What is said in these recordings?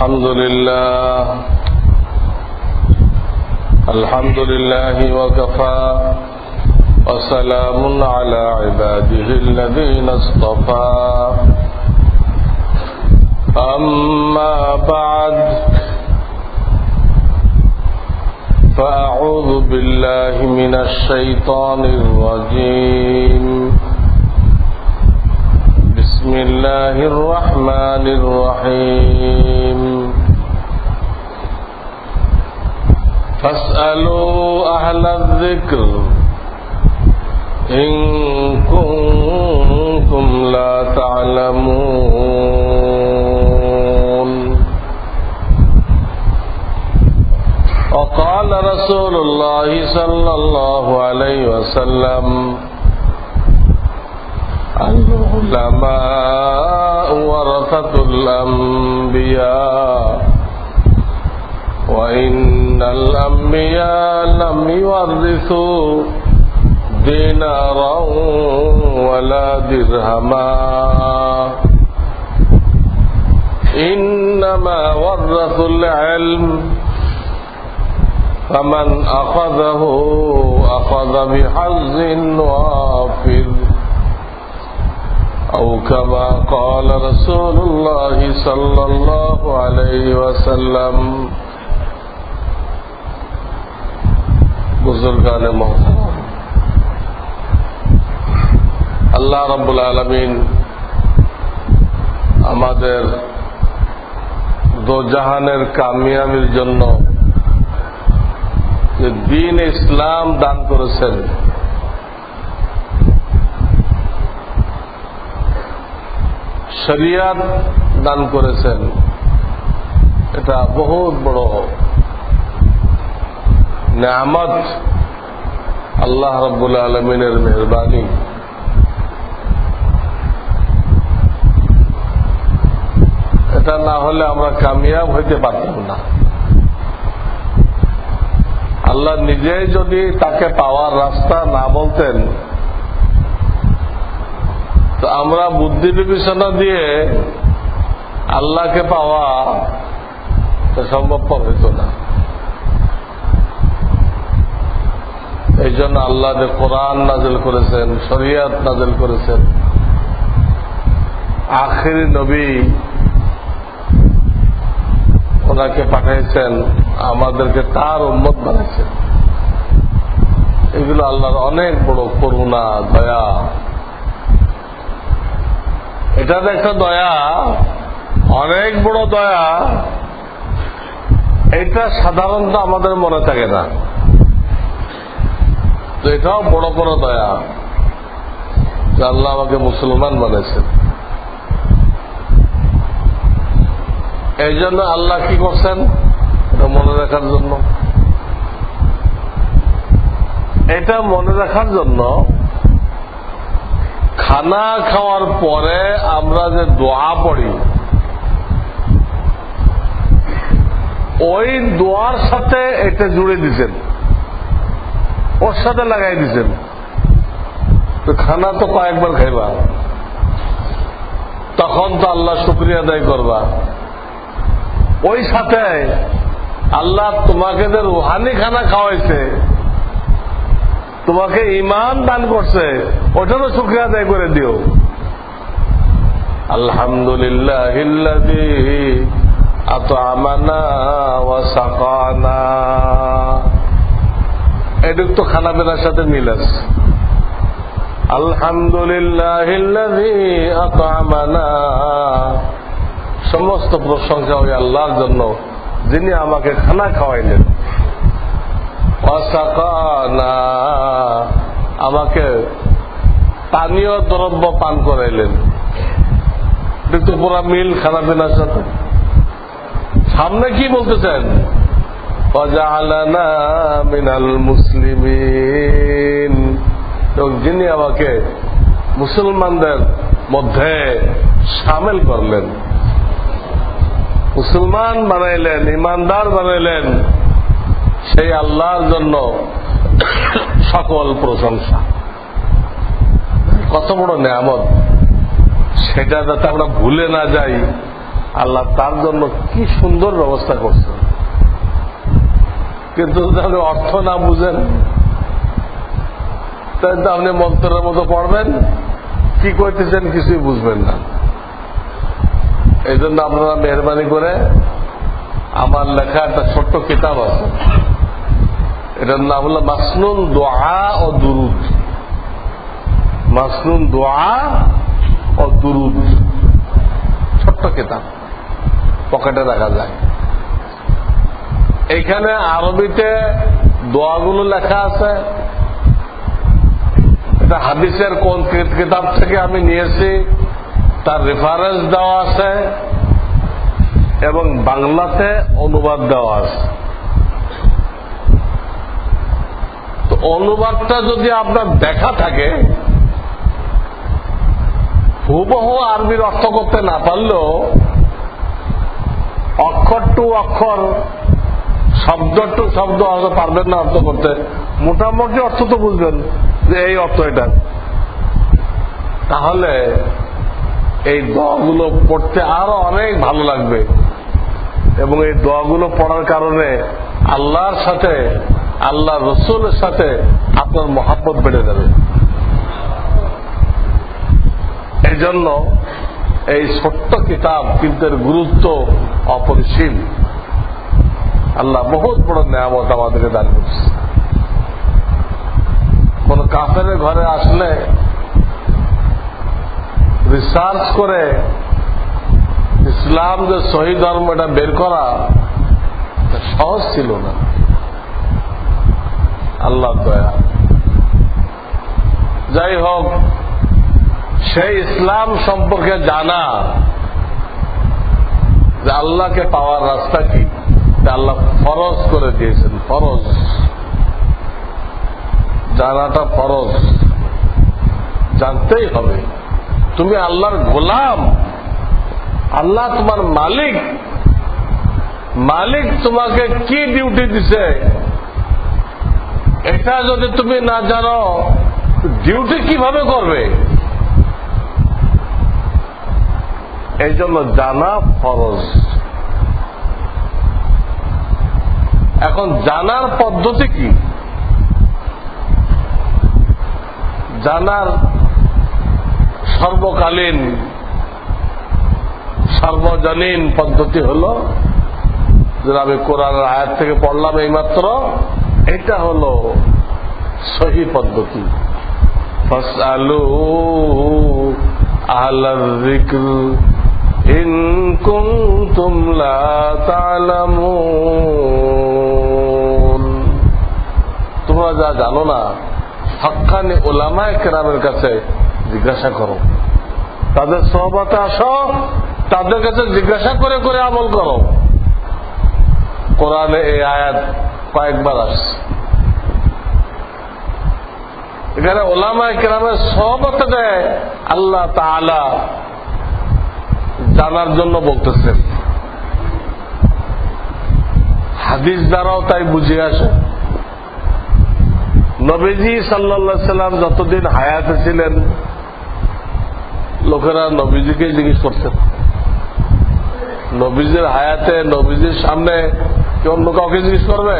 الحمد لله وكفى وسلام على عباده الذين اصطفى أما بعد فأعوذ بالله من الشيطان الرجيم بسم الله الرحمن الرحيم فاسألوا أهل الذكر إن كنتم لا تعلمون وقال رسول الله صلى الله عليه وسلم العلماء ورثة الأنبياء وإن الأنبياء لم يورثوا دينارا ولا درهما إنما ورثوا العلم فمن أخذه أخذ بحظ وافر أو كما قال رسول الله صلى الله عليه وسلم बुजुर्गान मोहतरम আল্লাহ রাব্বুল আলামিন আমাদের দোজাহানের কামিয়াবির জন্য যে দ্বীন ইসলাম দান করেছেন, শরিয়াত দান করেছেন, এটা বহুত বড় নেয়ামত, আল্লাহ রাব্বুল আলামিনের মেহেরবানি। এটা না হলে আমরা কামিয়াব হইতে পারতাম না। আল্লাহ নিজেই যদি তাকে পাওয়ার রাস্তা না বলতেন তো আমরা বুদ্ধি বিবেচনা দিয়ে আল্লাহকে পাওয়া সম্ভবপর হইত না। এই জন্য আল্লাহ যে কোরআন নাযিল করেছেন, শরিয়ত নাযিল করেছেন, আখিরি নবী ওনাকে পাঠিয়েছেন, আমাদেরকে তার উম্মত বানিয়েছেন। এগুলো আল্লাহর অনেক বড় করুণা, দয়া। এটা তো একটা দয়া, অনেক বড় দয়া। এটা সাধারণত আমাদের মনে থাকে না, তো এটাও বড় বড় দয়া যে আল্লাহ আমাকে মুসলমান বানিয়েছেন। এই জন্য আল্লাহ কি করছেন, এটা মনে রাখার জন্য, এটা মনে রাখার জন্য খানা খাওয়ার পরে আমরা যে দোয়া পড়ি, ওই দোয়ার সাথে এটা জুড়ে দিচ্ছেন, ওর সাথে লাগাই দিচ্ছেন। তো খানা তো কয়েকবার খাইবা, তখন তো আল্লাহ শুকরিয়া আদায় করবা। ওই সাথে আল্লাহ তোমাকে যে রুহানি খানা খাওয়াইছে, তোমাকে ঈমান দান করছে, ওটারও শুকরিয়া আদায় করে দিও। আলহামদুলিল্লাহিল্লাযী আত'আমানা ওয়া সাকানা। এটুক তো খানা পিনার সাথে মিল আছে। আলহামদুলিল্লাহিল্লাযী আত'আমানা, সমস্ত প্রশংসা ওই আল্লাহর জন্য যিনি আমাকে খানা খাওয়াইলেন। ওয়া সাকানা, আমাকে পানীয় দ্রব্য পান করাইলেন। এটুক তো পুরা মিল খানা পিনার সাথে। সামনে কি বলতেছেন, ওয়াজআলানা মিনাল মুসলিমিন, এবং যিনি আমাকে মুসলমানদের মধ্যে শামিল করলেন, মুসলমান বানাইলেন, ইমানদার বানাইলেন, সেই আল্লাহর জন্য সকল প্রশংসা। কত বড় নেয়ামত, সেটা যাতে আমরা ভুলে না যাই, আল্লাহ তার জন্য কি সুন্দর ব্যবস্থা করছেন। কিন্তু যদি আপনি অর্থ না বুঝেন তাহলে আপনি মন্ত্রের মতো পড়বেন, কি করতেছেন কিছুই বুঝবেন না। এই জন্য আপনারা মেহরবানি করে, আমার লেখা একটা ছোট্ট কিতাব আছে, এটার নাম হলো মাসনুন দোয়া ও দুরুদ। মাসনুন দোয়া ও দুরুদ, ছোট্ট কিতাব, পকেটে রাখা যায়। এইখানে আরবিতে দোয়াগুলো লেখা আছে। এটা হাদিসের কোন কিতাব থেকে আমি নিয়েছি তার রেফারেন্স দেওয়া আছে এবং বাংলাতে অনুবাদ দেওয়া আছে। তো অনুবাদটা যদি আপনার দেখা থাকে, হুবহু আরবির অর্থ করতে না পারলেও অক্ষর টু অক্ষর, শব্দ টু শব্দ হয়তো পারবেন না অর্থ করতে, মোটামুটি অর্থ তো বুঝবেন যে এই অর্থ এটা। তাহলে এই দোয়াগুলো পড়তে আরো অনেক ভালো লাগবে এবং এই দোয়াগুলো পড়ার কারণে আল্লাহর সাথে, আল্লাহ রসুলের সাথে আপনার মহাব্বত বেড়ে যাবে। এই জন্য এই ছোট্ট কিতাব কিন্তু এর গুরুত্ব অপরিসীম। আল্লাহ বহুত বড় নেয়ামত আমাদেরকে দান করছে। কোন কাফের ঘরে আসলে রিসার্চ করে ইসলাম যে সহি ধর্ম এটা বের করা সহজ ছিল না। আল্লাহ দয়া। যাই হোক, সেই ইসলাম সম্পর্কে জানা, যে আল্লাহকে পাওয়ার রাস্তা কি, আল্লাহ ফরজ করে দিয়েছেন। ফরজ জানাটা ফরজ, জানতেই হবে। তুমি আল্লাহর গোলাম, আল্লাহ তোমার মালিক। মালিক তোমাকে কি ডিউটি দিছে এটা যদি তুমি না জানো, ডিউটি কিভাবে করবে? এই জন্য জানা ফরজ। এখন জানার পদ্ধতি কি? জানার সর্বকালীন সর্বজনীন পদ্ধতি হল, যেটা আমি কোরআনের আয়াত থেকে পড়লাম এইমাত্র, এটা হল সহি পদ্ধতি। ফাসআলু আহলায যিকর ইন কুনতুম লা তা'লামুন। তোমরা যা জানো না, হক্কানি উলামায়ে কেরামের কাছে জিজ্ঞাসা করো। তাদের সোহবতে আসো, তাদের কাছে জিজ্ঞাসা করে করে আমল করো। কোরআনে এই আয়াত কয়েকবার আসছে। এখানে উলামায়ে কেরামের সোহবতে দেয় আল্লাহ তাআলা জানার জন্য বলতেছেন। হাদিস দ্বারাও তাই বুঝে আসে। নবীজি সাল্লাল্লাহু আলাইহি সাল্লাম যতদিন হায়াতে ছিলেন, লোকেরা নবীজিকে জিজ্ঞেস করতেন। নবীজির হায়াতে, নবীজির সামনে কি অন্য কাউকে জিজ্ঞেস করবে?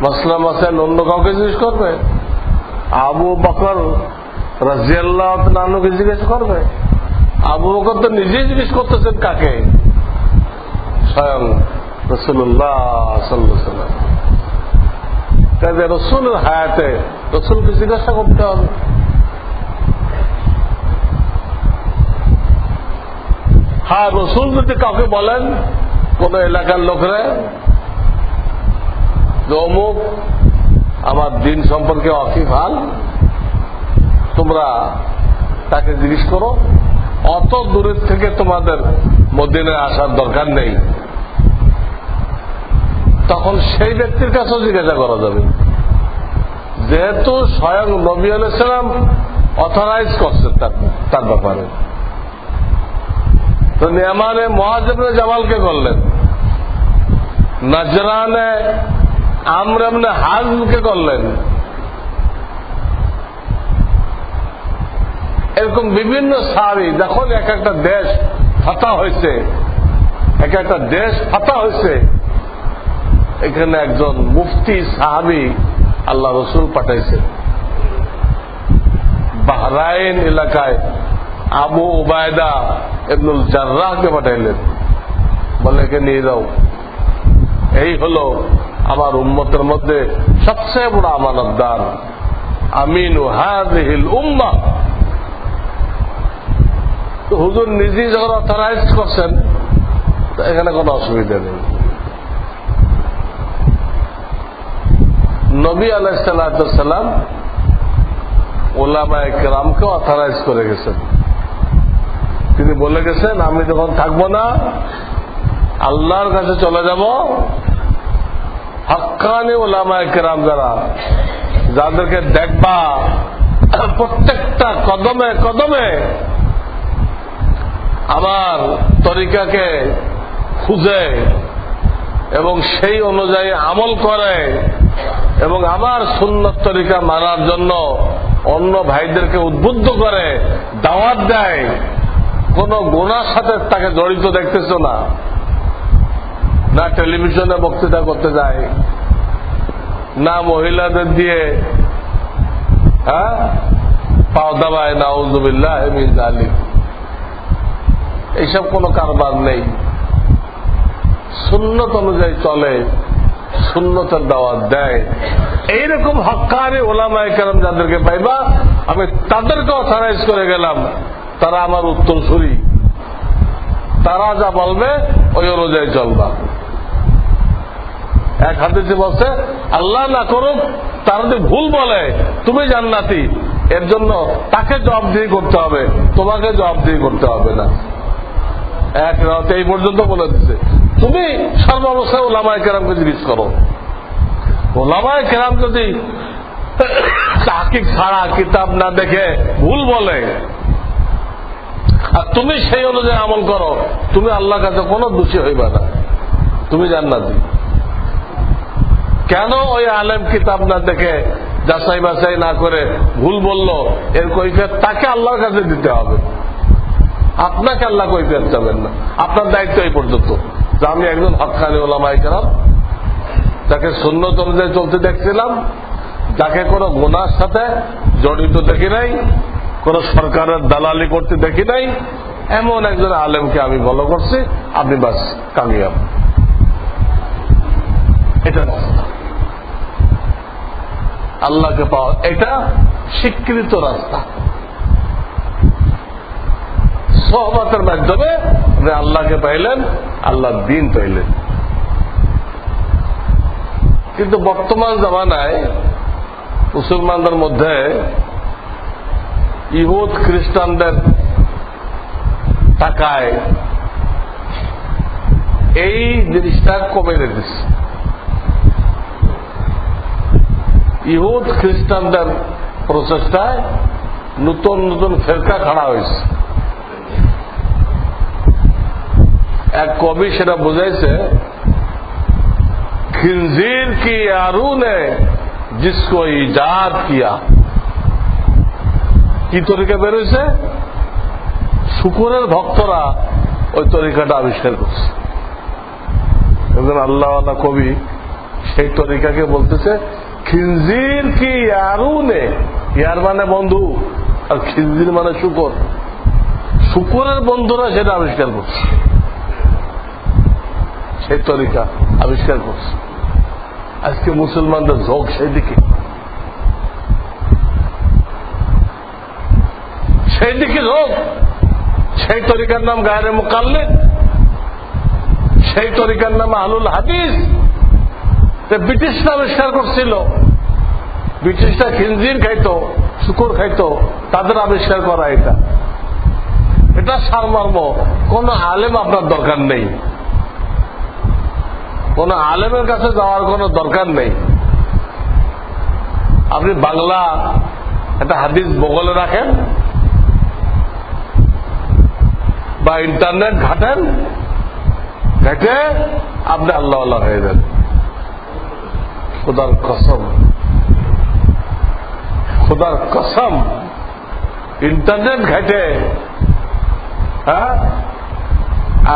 মাসলা মাসাইল অন্য কাউকে জিজ্ঞেস করবে? আবু বকর রাদিয়াল্লাহু তাআলাকে জিজ্ঞেস করবে? আবু বকর তো নিজেই জিজ্ঞেস করতেছেন কাকে? স্বয়ং রাসূলুল্লাহ সাল্লাল্লাহু আলাইহি ওয়াসাল্লাম। তাই রাসূলের হায়াতে রাসূলকে জিজ্ঞাসা করতে হবে। হ্যাঁ, রাসূল যদি কাউকে বলেন, কোন এলাকার লোকরা, যে অমুক আমার দিন সম্পর্কে ওয়াকিফাল, তোমরা তাকে জিজ্ঞেস করো, অত দূরের থেকে তোমাদের মদিনায় আসার দরকার নেই। তখন সেই ব্যক্তির কাছেও জিজ্ঞাসা করা যাবে, যেহেতু স্বয়ং নবী আলাইহিস সালাম অথরাইজ করছেন তার ব্যাপারে। তো নিয়ামানে মুআয ইবনে জামালকে করলেন, নাজরানে আমর ইবনে হাজমকে করলেন। এরকম বিভিন্ন সাহাবী, যখন এক একটা দেশ ফাতা হয়েছে, এক একটা দেশ ফাতা হয়েছে, এখানে একজন মুফতি সাহাবী আল্লাহ রসুল পাঠাইছে। বাহরাইন এলাকায় আবু উবায়দা ইবনুল জাররাহকে পাঠাইলেন, বলে একে নিয়ে যাও, এই হলো আমার উম্মতের মধ্যে সবচেয়ে বড় আমানতদার, আমিনু হাযিহিল উম্মাহ। তো হুজুর নিজেই যখন অথরাইজ করছেন, এখানে কোনো অসুবিধা নেই। নবী আলাইহিস সালাম উলামায়ে কেরামকে অথরাইজ করে গেছেন। তিনি বলে গেছেন, আমি যখন থাকবো না, আল্লাহর কাছে চলে যাব, হাক্কানি উলামায়ে কেরাম যারা, যাদেরকে দেখবা প্রত্যেকটা কদমে কদমে আমার তরিকাকে খুঁজে এবং সেই অনুযায়ী আমল করে এবং আমার সুন্নত তরিকা মানার জন্য অন্য ভাইদেরকে উদ্বুদ্ধ করে, দাওয়াত দেয়, কোন গুনার সাথে তাকে জড়িত দেখতেছ না, না টেলিভিশনে বক্তৃতা করতে যায়, না মহিলাদের দিয়ে পাও দাবায়, নাউযুবিল্লাহ মিন যালিক, এইসব কোন কারবার নেই। সুন্নত অনুযায়ী চলে, সুন্নতের দাওয়াত দেয়। এইরকম হক্কানি উলামায়ে কেরাম যাদেরকে পাইবা, আমি তাদেরকে অথরাইজ করে গেলাম, তারা আমার উত্তরসূরি, তারা যা বলবে ওই অনুযায়ী চলবা। এক হাদিসে বলছে, আল্লাহ না করুক তারা যদি ভুল বলে তুমি জান্নাতি, এর জন্য তাকে জবাবদিহি করতে হবে, তোমাকে জবাবদিহি করতে হবে না। এক রাতে এই পর্যন্ত বলে দিচ্ছে, তুমি সর্বাবস্থায় উলামায়ে কেরামকে জিজ্ঞেস করো। উলামায়ে কেরাম যদি তাহকিক ছাড়া কিতাব না দেখে ভুল বলে আর তুমি সেই অনুযায়ী আমল করো, তুমি আল্লাহর কাছে কোনো দোষী হইবা না, তুমি জান্নাতি। কেন ওই আলেম কিতাব না দেখে যাচাই বাছাই না করে ভুল বলল, এর কৈফিয়ত তাকে আল্লাহর কাছে দিতে হবে, আপনাকে আল্লাহ কৈফিয়ত যাবেন না। আপনার দায়িত্ব এই পর্যন্ত যে আমি একজন হক্কানি উলামায়ে কেরাম, যাকে সুন্নত অনুযায়ী চলতে দেখছিলাম, যাকে কোনো গুনার সাথে জড়িত দেখি নাই, কোন সরকারের দালালি করতে দেখি নাই, এমন একজন আলেমকে আমি ফলো করছি, আপনি বাস কামিয়াব। এটা আল্লাহকে পাওয়া, এটা স্বীকৃত রাস্তা। সোহবতের মাধ্যমে আপনি আল্লাহকে পাইলেন, আল্লাহর দ্বীন পাইলেন। কিন্তু বর্তমান জামানায় মুসলমানদের মধ্যে ইহুদ খ্রিস্টানদের টাকায় এই জিনিসটা কমে রেখেছে। ইহুদ খ্রিস্টানদের প্রচেষ্টায় নতুন নতুন ফেরকা খাড়া হয়েছে। এক কবি সেটা বুঝাইছে, खिंजीर की यारू ने जिसको इजाद किया। কি তরিকা বের হয়েছে? শুকুরের ভক্তরা ওই তরিকাটা আবিষ্কার করছে। একজন আল্লাহওয়ালা কবি সেই তরিকাকে বলতেছে খিনজির কি ইয়ারু নে, ইয়ার মানে বন্ধু আর খিনজির মানে শুকর, শুকুরের বন্ধুরা সেটা আবিষ্কার করছে, সেই তরিকা আবিষ্কার করছে। আজকে মুসলমানদের ঝোঁক সেদিকে, সেই দিকে ঝোঁক। সেই তরিকার নাম গায়রে মুকাল্লিদ, সেই তরিকার নাম আহলুল হাদিস। ব্রিটিশরা আবিষ্কার করছিল, ব্রিটিশরা খিনজির খাইতো, শুকুর খাইতো, তাদের আবিষ্কার করা এটা। এটা সারমর্ম। কোন আলেম আপনার দরকার নেই, কোন আলেমের কাছে যাওয়ার কোন দরকার নেই। আপনি বাংলা একটা হাদিস বগলে রাখেন বা ইন্টারনেট ঘাটেন, ঘেটে আপনি আল্লাহ আল্লাহ হয়ে যান। খুদার কসম, খুদার কসম, ইন্টারনেট ঘাটে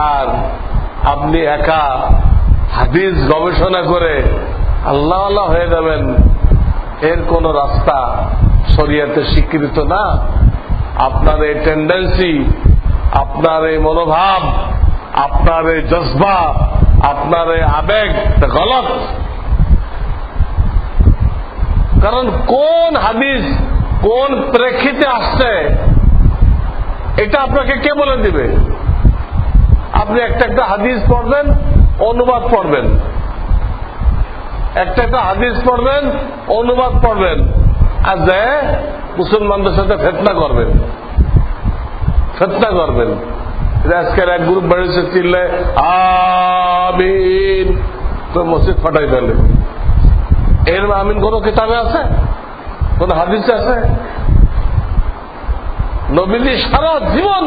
আর আপনি একা হাদিস গবেষণা করে আল্লাহ আল্লাহ হয়ে যাবেন, এর কোন রাস্তা শরিয়াতে স্বীকৃত না। আপনার এই টেন্ডেন্সি, আপনার এই মনোভাব, আপনার এই জজবা, আপনার এই আবেগ গলত। কারণ কোন হাদিস কোন প্রেক্ষিতে আসছে এটা আপনাকে কে বলে দিবে? আপনি একটা একটা হাদিস পড়বেন, অনুবাদ পড়বেন, একটা একটা হাদিস পড়বেন, অনুবাদ পড়বেন, আর যে মুসলমানদের সাথে ফিতনা করবেন, ফিতনা করবেন। আজকের এক গ্রুপ বেড়েছে, চিল্লে আমিন, তো মসজিদ ফাটাই ফেলে। এর আমিন কোন কিতাবে আছে? কোন হাদিসে আছে? নবীজি সারা জীবন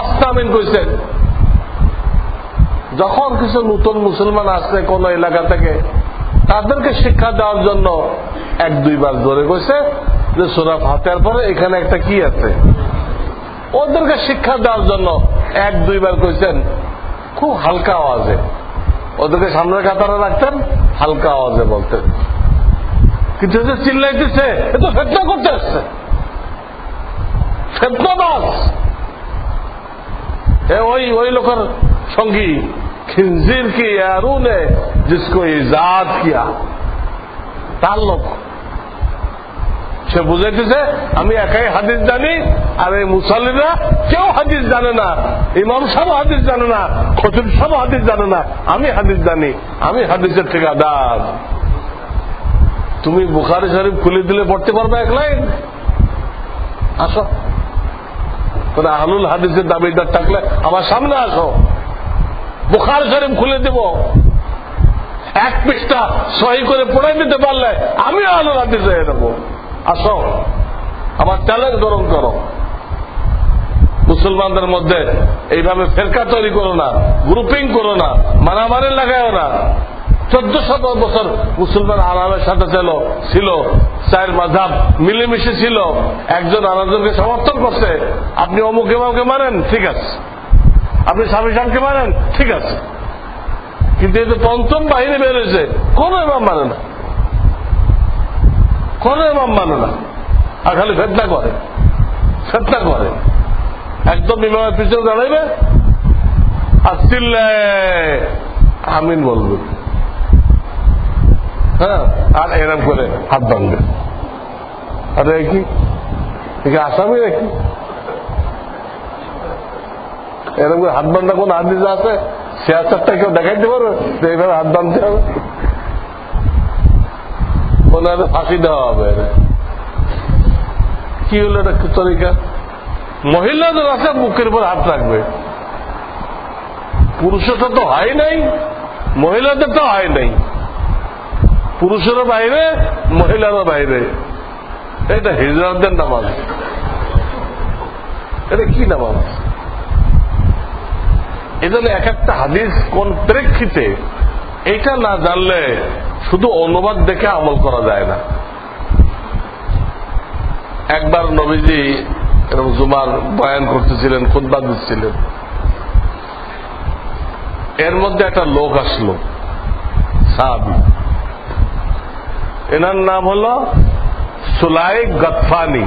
আস্তামিন কইছেন। যখন কিছু নতুন মুসলমান আসছে কোন এলাকা থেকে, তাদেরকে শিক্ষা দেওয়ার জন্য এক দুইবার ধরে কইছে যে সূরা ফাতিহার পরে এখানে একটা কি আছে। ওদেরকে শিক্ষা দেওয়ার জন্য এক দুইবার কইছেন খুব হালকা আওয়াজে। ওদেরকে সামনের কাতারে রাখতেন, হালকা আওয়াজে বলতেন। কিন্তু যে চিল্লাইতেছে এ তো ফিতনা করতে আসছে, ফিতনাবাজ। ওই লোকের সঙ্গী খিনজির কি আরুনে জিসকো ইজাদ কিয়া, তার লোক। সে বুঝাইতেছে আমি একাই হাদিস জানি, আর এই মুসাল্লিরা কেউ হাদিস জানে না, ইমাম সাহেব হাদিস জানে না, খতিব সাহেব হাদিস জানে না, আমি হাদিস জানি, আমি হাদিসের ঠিকাদার। তুমি বুখারী শরীফ খুলে দিলে পড়তে পারবে এক লাইন? আসো, কোন আহলুল হাদিসের দাবিদার থাকলে আমার সামনে আসো, বুখারী শরীফ খুলে দেব। এক পৃষ্ঠা সহি করে পড়াই দিতে পারলে আমি আহলুল হাদিস হয়ে যাবো। আসো, আমার চ্যালেঞ্জ গ্রহণ করো। মুসলমানদের মধ্যে এইভাবে ফেরকা তৈরি করো না, গ্রুপিং করো না, মারামারি লাগাও না। 1400 বছর মুসলমান আরামের সাথে ছিল, চার মাযহাব মিলেমিশে ছিল, একজন আরেকজনকে সমর্থন করছে। আপনি অমুক ইমামকে মানেন, ঠিক আছে, আপনি স্বামী সাহেবকে মানেন, ঠিক আছে, কিন্তু এই যে পঞ্চম বাহিনী বেরোয়েছে, কোন ইমাম মানে না, কোন ইমাম মানে না, আর খালি ফিতনা করে, ফিতনা করে। একদম ইমামের পিছনে দাঁড়াইবে আর চিল্লে আমিন বলবে, হ্যাঁ, আর এরকম করে হাত ভাঙবে। আরে কি আসামি নাকি? এরকম করে হাত বান্ধা কোন হাদিস আছে? সিয়াসতটা কেউ দেখাইতে পারবে যে এইভাবে হাত বাঁধতে হবে? ওনার ফাঁসি দেওয়া হবে। কি হলো এটা তরিকা? মহিলাদের আছে বুকের উপর হাত রাখবে, পুরুষের তো হয় নাই, মহিলাদের তো হয় নাই। পুরুষেরও বাইরে, মহিলারও বাইরে। এটা হিজরাতদের নামাজ, এটা কি নামাজ? এজন্য এক একটা হাদিস কোন প্রেক্ষিতে, এটা না জানলে শুধু অনুবাদ দেখে আমল করা যায় না। একবার নবীজি এরকম জুমার বয়ান করতেছিলেন, খুতবা দিচ্ছিলেন, এর মধ্যে একটা লোক আসলো, সাহাবী। এনার নাম হল সুলাইক গতফানি।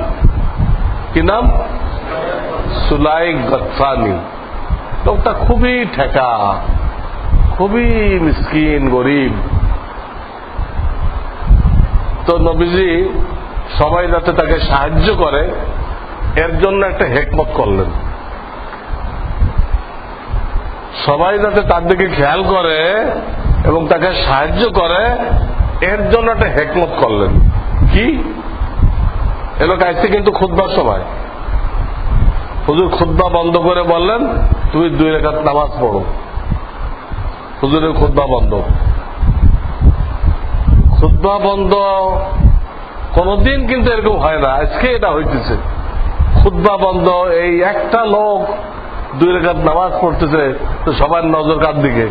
কি নাম? সুলাইক গতফানি। লোকটা খুবই ঠেকা, খুবই মিসকিন, গরিব। তো নবীজি সবাই যাতে তাকে সাহায্য করে এর জন্য একটা হিকমত করলেন। সবাই যাতে তার দিকে খেয়াল করে এবং তাকে সাহায্য করে এর জন্য একটা হিকমত করলেন। কি? এলোক আসছে কিন্তু খুতবার সময় হুজুর খুতবা বন্ধ করে বললেন তুমি 2 রাকাত নামাজ পড়ো। হুজুরের খুতবা বন্ধ। খুতবা বন্ধ কোনদিন কিন্তু এরকম হয় না, আজকে এটা হইতেছে। খুতবা বন্ধ, এই একটা লোক 2 রাকাত নামাজ পড়তেছে, তো সবার নজর কার দিকে?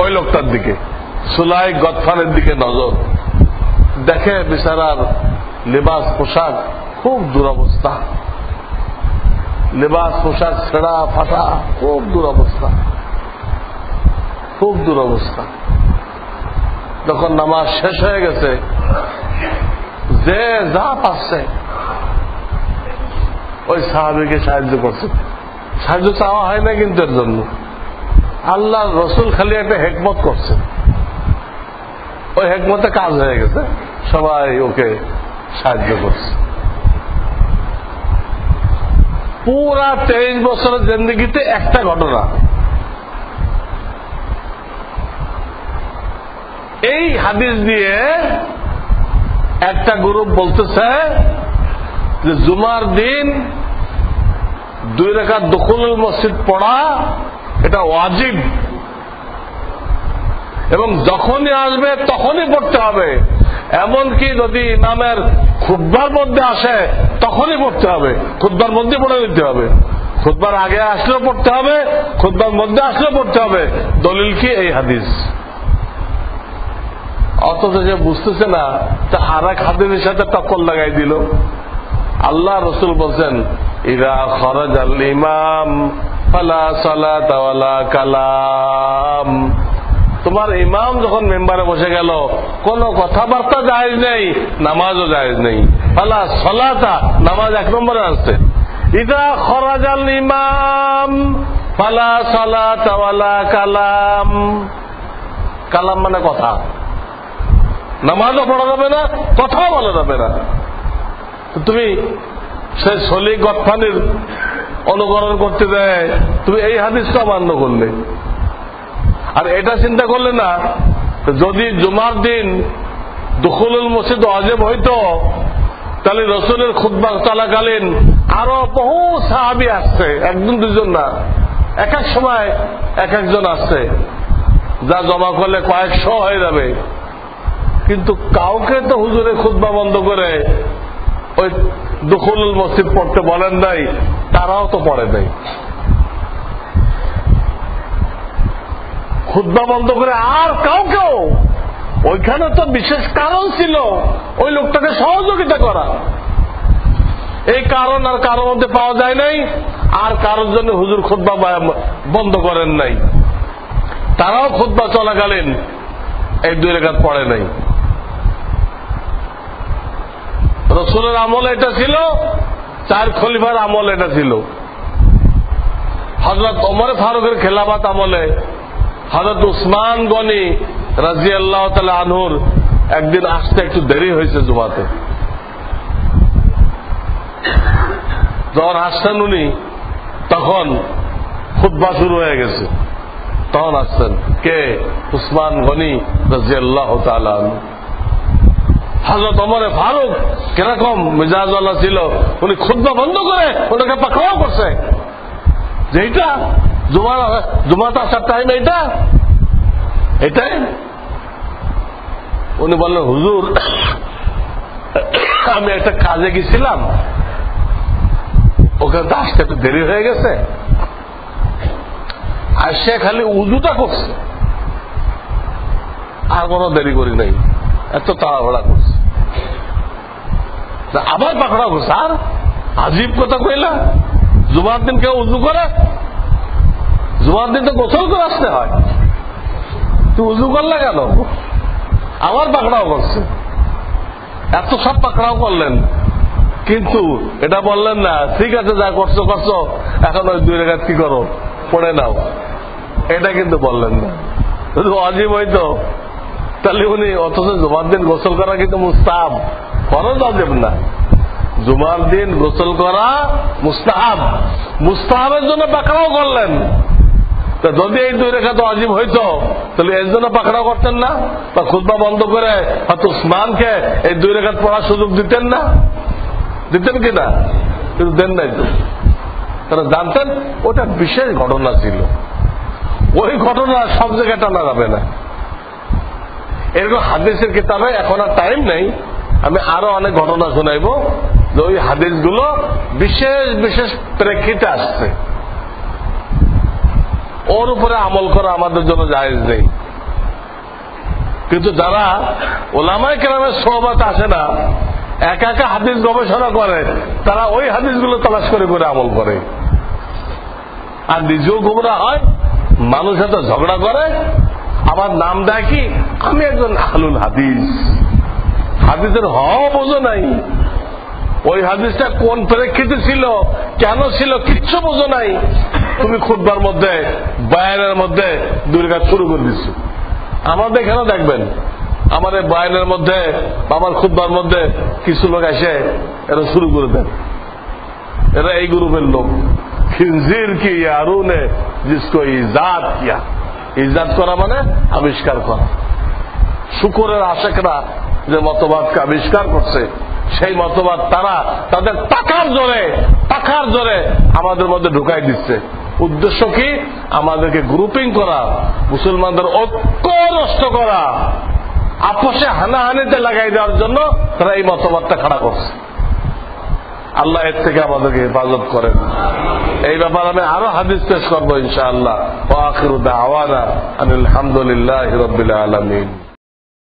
ওই লোকটার দিকে, সুলাইক গতফানের দিকে নজর। দেখে বেচারার লেবাস পোশাক খুব দুরবস্থা, লেবাস পোশাক ছেঁড়া ফাটা, খুব দুরবস্থা, খুব দুরবস্থা। যখন নামাজ শেষ হয়ে গেছে, যে যা পাচ্ছে ওই সাহাবীকে সাহায্য করছে। সাহায্য চাওয়া হয় না কিন্তু এর জন্য, আল্লাহ রসুল খালি একটা হেকমত করছে, ওই হেকমতে কাজ হয়ে গেছে, সবাই ওকে সাহায্য করছে। পুরা 23 বছরের জিন্দেগিতে একটা ঘটনা, এই হাদিস দিয়ে একটা গ্রুপ বলতেছে যে জুমার দিন 2 রাকাত দুখুলুল মসজিদ পড়া এটা ওয়াজিব, এবং যখনই আসবে তখনই পড়তে হবে, এমনকি যদি ইমামের খুতবার মধ্যে আসে তখনই পড়তে হবে, খুতবার মধ্যে পড়ে দিতে হবে, খুতবার আগে আসলেও পড়তে হবে, খুতবার মধ্যে আসলেও পড়তে হবে। দলিল কি? এই হাদিস। অথচ যে বুঝতেছে না, তা আর এক হাদিসের সাথে টক্কর লাগাই দিল। আল্লাহ রসুল বলছেন, ইযা খারাজাল ইমাম ফালা সালাতা ওয়ালা কালাম। তোমার ইমাম যখন মেম্বারে বসে গেল, কোন কথাবার্তা জায়েজ নেই, নামাজও জায়েজ নেই। ফালা সালাতা, নামাজ 1 নম্বরে আসছে। ইযা খারাজাল ইমাম ফালা সালাতা ওয়ালা কালাম। কালাম মানে কথা, নামাজও পড়া যাবে না, কথাও বলা যাবে না। তুমি সে সলিক গতফানির অনুকরণ করতে দেয়, তুমি এই হাদিসটা মান্য করলে, আর এটা চিন্তা করলে না যদি জুমার দিন দুখুলুল মসজিদ ওয়াজিব হইতো, তাহলে রসুলের খুতবা চলাকালীন আরো বহু সাহাবী আসছে, 1-2 না, এক এক সময় এক একজন আসছে, যা জমা করলে কয়েকশো হয়ে যাবে। কিন্তু কাউকে তো হুজুরে খুতবা বন্ধ করে ওই দুখুলুল মসজিদ পড়তে বলেন নাই, তারাও তো পড়ে নাই। খুতবা বন্ধ করে আর কাউকেও, ওইখানে তো বিশেষ কারণ ছিল ওই লোকটাকে সহযোগিতা করা, এই কারণ আর কারোর মধ্যে পাওয়া যায় নাই, আর কারোর জন্য হুজুর খুতবা বন্ধ করেন নাই, তারাও খুতবা চলাকালীন এই 2 রাকাত পড়ে নাই। রসুলের আমল এটা ছিল, 4 খলিফার আমল এটা ছিল। হযরত ওমর ফারুকের খেলাফত আমলে হযরত উসমান গনি রাদিয়াল্লাহু তাআলা আনহুর একদিন আসতে একটু দেরি হয়েছে জুমাতে। যখন আসছেন উনি, তখন খুতবা শুরু হয়ে গেছে, তখন আসছেন কে? উসমান গনি রাদিয়াল্লাহু তাআলা আনহু। হযরত ওমর ফারুক কিরকম মেজাজওয়ালা ছিল, উনি খুতবা বন্ধ করে ওনাকে পাকড়াও করছে যে এইটা জুমাতে আসার টাইম, এটাই। উনি বললেন, হুজুর আমি একটা কাজে গেছিলাম, ওখানে তো আসতে একটু দেরি হয়ে গেছে, আর সে খালি উজুটা করছে, আর কোনো দেরি করি নাই, এত তাড়াহুড়া করছে, আবার পাকড়াও করছে। আর আজীব কথা কইলা, জুমার দিন কেউ উজু করে? জুমার দিন তো গোসল করে আসতে হয়, তুই উজু করলে কেন? আবার পাকড়াও করছে। এত সব পাকড়াও করলেন, কিন্তু এটা বললেন না ঠিক আছে যা করছো করছো, এখন ওই 2 রাকাত কি করো, পড়ে নাও, এটা কিন্তু বললেন না। যদি ওয়াজিব হইতো তাহলে উনি, অথচ জুমার দিন গোসল করা কিন্তু মুস্তাহাব, ফরজ ওয়াজিব না। জুমার দিন গোসল করা মুস্তাহাব, মুস্তাহাবের জন্য পাকড়াও করলেন। যদি এই 2 রাকাত ওয়াজিব হইতো তাহলে এর জন্য পাকড়াও করতেন না, বা খুতবা বন্ধ করে হয়তো উসমানকে এই 2 রাকাত পড়ার সুযোগ দিতেন না, দিতেন কিনা? কিন্তু দেন নাই তো। তারা জানতেন ওটা বিশেষ ঘটনা ছিল, ওই ঘটনা সব জায়গায় টানা যাবে না। এরকম হাদিসের কিতাবে এখন আর টাইম নেই, আমি আরো অনেক ঘটনা শোনাইব যে ওই হাদিসগুলো বিশেষ বিশেষ প্রেক্ষিতে আসছে, ওর উপরে আমল করা আমাদের জন্য জায়েজ নেই। কিন্তু যারা ওলামায়ে কেরামের সোহবত আসে না, একা একা হাদিস গবেষণা করে, তারা ওই হাদিসগুলো তালাশ করে করে আমল করে। আর নিজেও গোমরা হয়, মানুষের সাথে ঝগড়া করে, আমার নাম দেয় কি আমি একজন আহলুল হাদিস। হাদিসের হওয়া বোঝো নাই, ওই হাদিসটা কোন প্রেক্ষিতে ছিল, কেন ছিল, কিচ্ছু বোঝো নাই। তুমি খুতবার মধ্যে, বয়ানের মধ্যে দুই রাকাত শুরু করে দিচ্ছ। আমাদের এখানে দেখবেন, আমার এই বয়ানের মধ্যে, আমার খুতবার মধ্যে কিছু লোক এসে এরা শুরু করে দেন। এরা এই গ্রুপের লোক, খিনজির কি ইয়ারুনে জিসকো ইজাদ কিয়া। ইজাদ করা মানে আবিষ্কার করা। শুকরের আশেকরা যে মতবাদকে আবিষ্কার করছে, সেই মতবাদ তারা তাদের টাকার জোরে আমাদের মধ্যে ঢুকাই দিচ্ছে। উদ্দেশ্য কি? আমাদেরকে গ্রুপিং করা, মুসলমানদের ঐক্য নষ্ট করা, আপোষে হানাহানিতে লাগাই দেওয়ার জন্য তারা এই মতবাদটা খাড়া করছে। আল্লাহ এর থেকে আমাদেরকে হেফাজত করেন। এই ব্যাপারে আমি আরো হাদিস পেশ করবো ইনশাআল্লাহ। ওয়া আখিরু দাওয়ানা আনিল হামদুলিল্লাহি রাব্বিল আলামিন।